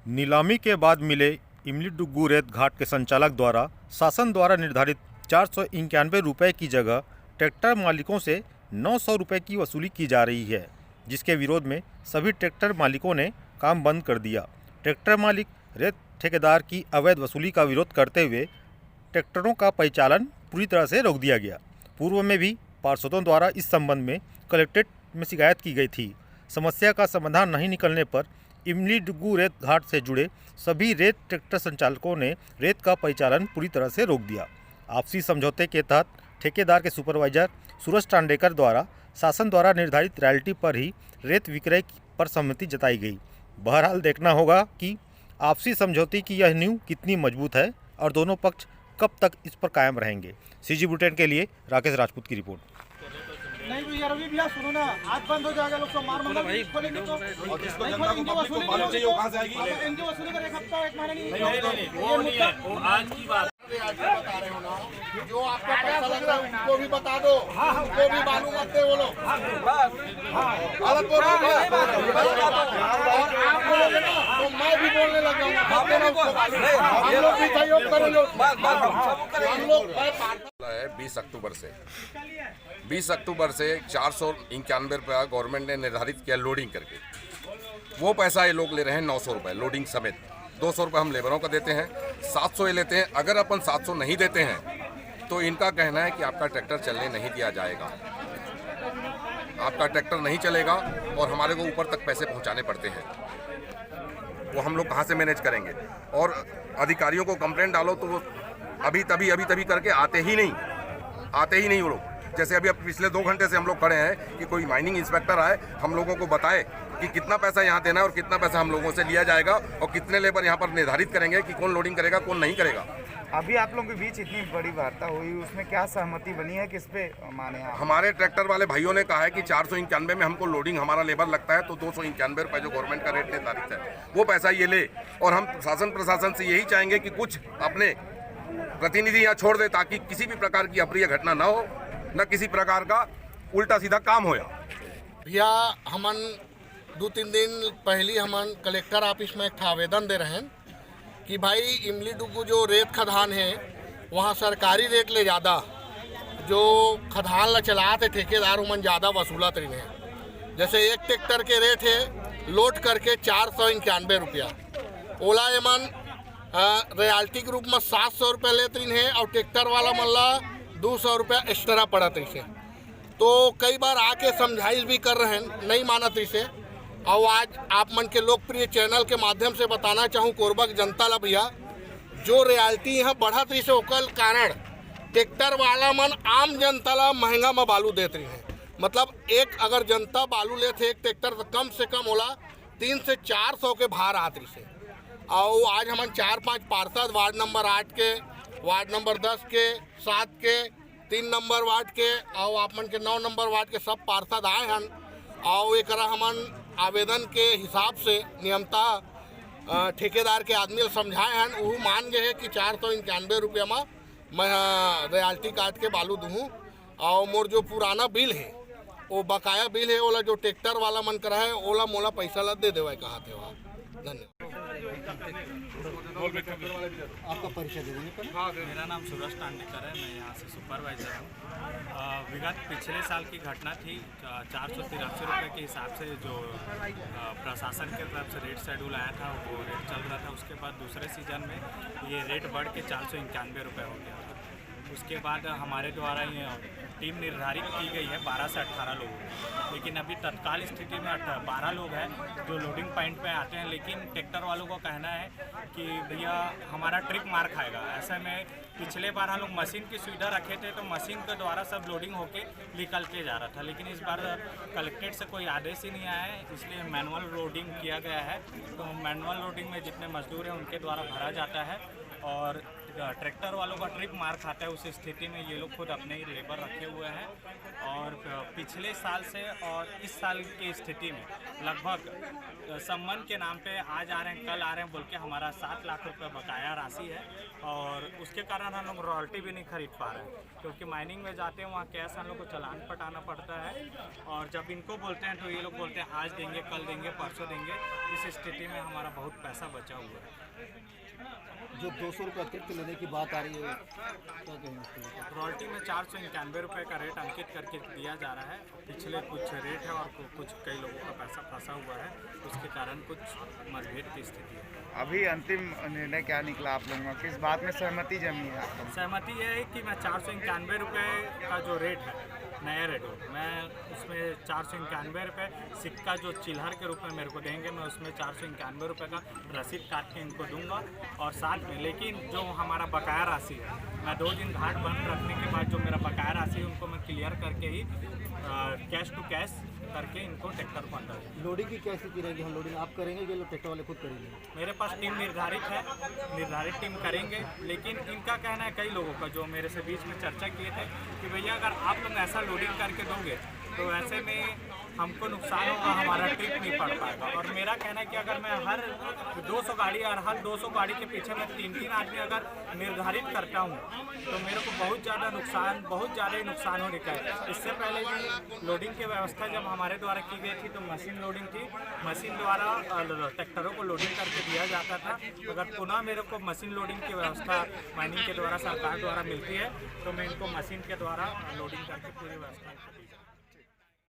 नीलामी के बाद मिले इमली-डुग्गू रेत घाट के संचालक द्वारा शासन द्वारा निर्धारित 491 रुपये की जगह ट्रैक्टर मालिकों से 900 रुपये की वसूली की जा रही है, जिसके विरोध में सभी ट्रैक्टर मालिकों ने काम बंद कर दिया। ट्रैक्टर मालिक रेत ठेकेदार की अवैध वसूली का विरोध करते हुए ट्रैक्टरों का परिचालन पूरी तरह से रोक दिया गया। पूर्व में भी पार्षदों द्वारा इस संबंध में कलेक्ट्रेट में शिकायत की गई थी। समस्या का समाधान नहीं निकलने पर इमली-डुग्गू रेत घाट से जुड़े सभी रेत ट्रैक्टर संचालकों ने रेत का परिचालन पूरी तरह से रोक दिया। आपसी समझौते के तहत ठेकेदार के सुपरवाइजर सूरज टांडेकर द्वारा शासन द्वारा निर्धारित रॉयल्टी पर ही रेत विक्रय पर सहमति जताई गई। बहरहाल देखना होगा कि आपसी समझौते की यह नींव कितनी मजबूत है और दोनों पक्ष कब तक इस पर कायम रहेंगे। सीजी बुलेटिन के लिए राकेश राजपूत की रिपोर्ट। नहीं भैया रवि भैया सुनो ना, आज बंद हो जाएगा, लोग सब मार मंगल खोलेंगे तो इनकी वसूली कहाँ से आएगी? इनकी वसूली कर एक हफ्ता एक महीना नहीं, वो नहीं है, वो आज की बात बता रहे हो ना, जो आपका पैसा लग रहा है उनको भी बता दो, उनको भी मालूम मत दे वो लोग। और आप बोलोगे ना तो मैं भी बोलने लग जाऊंगा, हम लोग भी सहयोग करेंगे। हम लोग 20 अक्टूबर से 491 रुपया गवर्नमेंट ने निर्धारित किया लोडिंग करके। वो पैसा ये लोग ले रहे हैं 900 रुपये लोडिंग समेत। 200 रुपये हम लेबरों का देते हैं, 700 ये लेते हैं। अगर अपन 700 नहीं देते हैं तो इनका कहना है कि आपका ट्रैक्टर चलने नहीं दिया जाएगा, आपका ट्रैक्टर नहीं चलेगा और हमारे को ऊपर तक पैसे पहुंचाने पड़ते हैं। वो हम लोग कहाँ से मैनेज करेंगे? और अधिकारियों को कंप्लेंट डालो तो वो अभी तभी करके आते ही नहीं वो लोग। जैसे अभी पिछले 2 घंटे से हम लोग खड़े हैं कि कोई माइनिंग इंस्पेक्टर आए, हम लोगों को बताए कि कितना पैसा यहाँ देना है और कितना पैसा हम लोगों से लिया जाएगा और कितने लेबर यहाँ पर निर्धारित करेंगे कि कौन लोडिंग करेगा कौन नहीं करेगा। अभी आप लोगों के बीच इतनी बड़ी वार्ता हुई, उसमें क्या सहमति बनी है, किस पे माने आप? हमारे ट्रैक्टर वाले भाइयों ने कहा है कि 491 में हमको लोडिंग हमारा लेबर लगता है तो 291 रुपये जो गवर्नमेंट का रेट निर्धारित है वो पैसा ये ले। और हम शासन प्रशासन से यही चाहेंगे कि कुछ अपने प्रतिनिधि यहाँ छोड़ दे ताकि किसी भी प्रकार की अप्रिय घटना ना हो, न किसी प्रकार का उल्टा सीधा काम होया। भैया हमन 2-3 दिन पहले हमन कलेक्टर ऑफिस में एक आवेदन दे रहे हैं कि भाई इमली-डुग्गू जो रेत खदान है वहाँ सरकारी रेट ले ज़्यादा जो खदान ला चलाते ठेकेदार उमन ज़्यादा वसूलत रही हैं। जैसे एक ट्रैक्टर के रेट है लोड करके 491 रुपया, ओला एमन रॉयल्टी के रूप में 700 रुपये लेते रही हैं और ट्रैक्टर वाला मल्ला 200 रुपया एक्स्ट्रा पड़त इसे। तो कई बार आके समझाइश भी कर रहे हैं, नहीं मानत इसे। और आज आप मन के लोकप्रिय चैनल के माध्यम से बताना चाहूँ कोरबा की जनता ला भैया, जो रॉयल्टी यहाँ बढ़त रही से ओकर कारण ट्रैक्टर वाला मन आम जनता ला महंगा में बालू देते रही है। मतलब एक अगर जनता बालू लेते एक ट्रैक्टर तो कम से कम होला 300 से 400 के भार आत रही से। और आज हम 4-5 पार्षद वार्ड नंबर 8 के, वार्ड नंबर 10 के, 7 के, 3 नंबर वार्ड के और आप मन के 9 नंबर वार्ड के सब पार्षद आए हैं। और एक हमन आवेदन के हिसाब से नियमता ठेकेदार के आदमी समझाए हैं, वो मान गए हैं कि 491 रुपया में मैं रॉयल्टी काट के बालू दूँ। और मोर जो पुराना बिल है वो बकाया बिल है, ओला जो ट्रैक्टर वाला मन करा है ओला मोला पैसा ला दे देवा कहा थे वहाँ। धन्यवाद। आपका परिचय दे देंगे? हाँ, मेरा नाम सूरज टांडेकर है, मैं यहाँ से सुपरवाइज़र हूँ। विगत पिछले साल की घटना थी, 483 रुपये के हिसाब से जो प्रशासन के तरफ से रेट शेड्यूल आया था वो रेट चल रहा था। उसके बाद दूसरे सीजन में ये रेट बढ़ के 491 रुपये हो गया था। उसके बाद हमारे द्वारा ये टीम निर्धारित की गई है 12 से 18 लोगों की, लेकिन अभी तत्काल स्थिति में 12 लोग हैं जो लोडिंग पॉइंट पे आते हैं। लेकिन ट्रैक्टर वालों को कहना है कि भैया हमारा ट्रिप मार खाएगा। ऐसे में पिछले बार हम लोग मशीन की सुविधा रखे थे तो मशीन के द्वारा सब लोडिंग होके निकल के जा रहा था, लेकिन इस बार कलेक्ट्रेट से कोई आदेश ही नहीं आया है, इसलिए मैनुअल लोडिंग किया गया है। तो मैनुअल लोडिंग में जितने मजदूर हैं उनके द्वारा भरा जाता है और ट्रैक्टर वालों का ट्रिप मार खाता है, उस स्थिति में ये लोग खुद अपने ही लेबर रखे हुए हैं। और पिछले साल से और इस साल की स्थिति में लगभग सम्मान के नाम पे आज आ रहे हैं कल आ रहे हैं बोल के हमारा 7 लाख रुपए बकाया राशि है, और उसके कारण हम लोग रॉयल्टी भी नहीं खरीद पा रहे हैं, क्योंकि माइनिंग में जाते हैं वहाँ कैश हम लोग को चालान पटाना पड़ता है। और जब इनको बोलते हैं तो ये लोग बोलते हैं आज देंगे, कल देंगे, परसों देंगे। इस स्थिति में हमारा बहुत पैसा बचा हुआ है। जो 200 रुपये अतिरिक्त लेने की बात आ रही है, क्या कहेंगे उसके लिए? रॉयल्टी में 491 रुपये का रेट अंकित करके दिया जा रहा है। पिछले कुछ रेट है और कुछ कई लोगों का पैसा फंसा हुआ है, उसके कारण कुछ मतभेद की स्थिति है। अभी अंतिम निर्णय क्या निकला आप लोगों का, किस बात में सहमति जमी है आपको? सहमति यह है कि मैं 491 रुपये का जो रेट है नया रेट हो, मैं उसमें 491 रुपये सिक्का जो चिल्हर के रूप में मेरे को देंगे, मैं उसमें 491 रुपये का रसीद काट के इनको दूंगा। और साथ में लेकिन जो हमारा बकाया राशि है, मैं 2 दिन घाट बंद रखने के बाद जो मेरा बकाया राशि है उनको मैं क्लियर करके ही कैश टू कैश करके इनको ट्रैक्टर को अंदर। लोडिंग की क्या स्थिति रहेगी? हम लोडिंग आप करेंगे कि ट्रैक्टर वाले खुद करेंगे? मेरे पास टीम निर्धारित है, निर्धारित टीम करेंगे। लेकिन इनका कहना है कई लोगों का जो मेरे से बीच में चर्चा किए थे कि भैया अगर आप लोग ऐसा लोडिंग करके दोगे तो ऐसे में हमको नुकसान होगा, हमारा ट्रिप नहीं पड़ पाएगा। और मेरा कहना है कि अगर मैं हर 200 गाड़ी और हर 200 गाड़ी के पीछे मैं 3-3 आदमी अगर निर्धारित करता हूँ तो मेरे को बहुत ज़्यादा ही नुकसान होने का है। इससे पहले भी लोडिंग की व्यवस्था जब हमारे द्वारा की गई थी तो मशीन लोडिंग थी, मशीन द्वारा ट्रैक्टरों को लोडिंग करके दिया जाता था। अगर पुनः मेरे को मशीन लोडिंग की व्यवस्था माइनिंग के द्वारा सरकार द्वारा मिलती है तो मैं इनको मशीन के द्वारा लोडिंग करके पूरी व्यवस्था दी जाए।